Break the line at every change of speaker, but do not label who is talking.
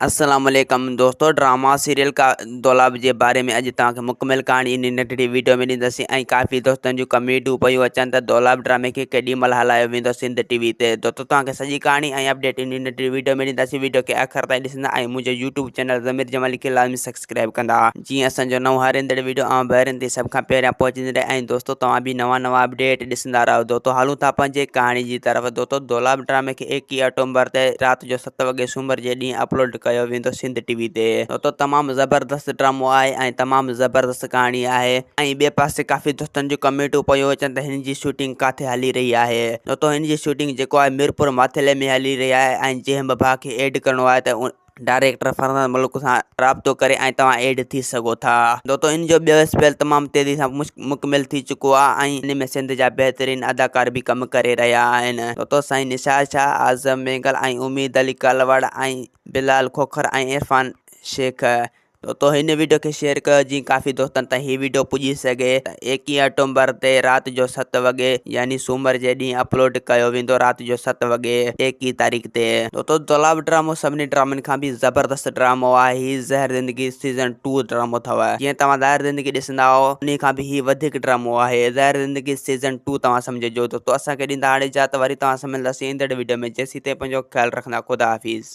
अस्सलाम वालेकुम दोस्तों, ड्रामा सीरियल का दौलाब जे बारे में अॼु तव्हांखे मुकमिल कहाणी इन नंढड़ी वीडियो में ॾींदासीं। ऐं काफ़ी दोस्तनि जूं कमेंटूं पियूं अचनि त दौलाब ड्रामे खे केॾी महिल हलायो वेंदो सिंध टीवी ते। दोस्तों, तव्हांखे सॼी कहाणी ऐं अपडेट इन नंढड़ी वीडियो में ॾींदासीं। वीडियो खे आख़िर ताईं ॾिसंदा ऐं मुंहिंजो यूट्यूब चैनल ज़मीर जमाली खे लाज़मी सब्सक्राइब कंदा, जीअं असांजो नओं हरंदड़ वीडियो ऐं ॿाहिरनि ते सभ खां पहिरियां पहुचंदी रहे। ऐं दोस्तों, तव्हां बि नवां अपडेट ॾिसंदा रहो। दोस्तों, हलूं था पंहिंजे कहाणी जी तरफ़। दोस्तों, दौलाब ड्रामे खे 21 अक्टूबर ते राति जो 7 वॻे सूमर जे ॾींहुं अपलोड कयो वेंदो सिंध टीवी ते। दोस्तों, तमामु ज़बरदस्त ड्रामो आहे ऐं तमामु ज़बरदस्त कहाणी आहे। ऐं ॿिए पासे काफ़ी दोस्तनि जूं कमेंटूं पियूं अचनि त हिन जी शूटिंग किथे हली रही आहे। दोस्तों, हिन जी शूटिंग जेको आहे मीरपुर माथेले में हली रही आहे। ऐं जंहिं भाउ खे एड करिणो आहे त डायरेक्टर फरहान मलिक सां राब्तो करे ऐं तव्हां एड थी सघो था। दोस्तों, इन जो ॿियो स्पेल तमामु तेज़ी सां मुकमिल थी चुको आहे ऐं इन में सिंध जा बहितरीन अदाकार भी कमु करे रहिया आहिनि। दोस्तों, साईं निशाद शाह, आज़म बेंगल ऐं उम्मीद अली कालवाड़ ऐं बिलाल खोखर ऐं इरफान शेख। दोस्तों, हिन वीडियो खे शेयर कयो जीअं काफ़ी दोस्तनि ताईं हीअ वीडियो पुॼी सघे। 21 अक्टूबर ते राति जो 7 वॻे यानी सूमर जे ॾींहुं अपलोड कयो वेंदो राति जो 7 वॻे 21 तारीख़ ते। दोस्तों, दौलाब ड्रामो सभिनी ड्रामनि खां बि ज़बरदस्त ड्रामो आहे। हीअ ज़हर ज़िंदगी सीज़न 2 ड्रामो अथव। जीअं तव्हां ज़हर ज़िंदगी ॾिसंदा हो उन खां बि हीअ वधीक ड्रामो आहे। ज़हर ज़िंदगी सीज़न 2 तव्हां सम्झिजो। दोस्तों, असांखे ॾींदा हाणे इजाज़त, वरी तव्हां सां मिलंदासीं ईंदड़ वीडियो में। जेसीं ताईं पंहिंजो ख़्यालु रखंदा। ख़ुदा हाफ़िज़।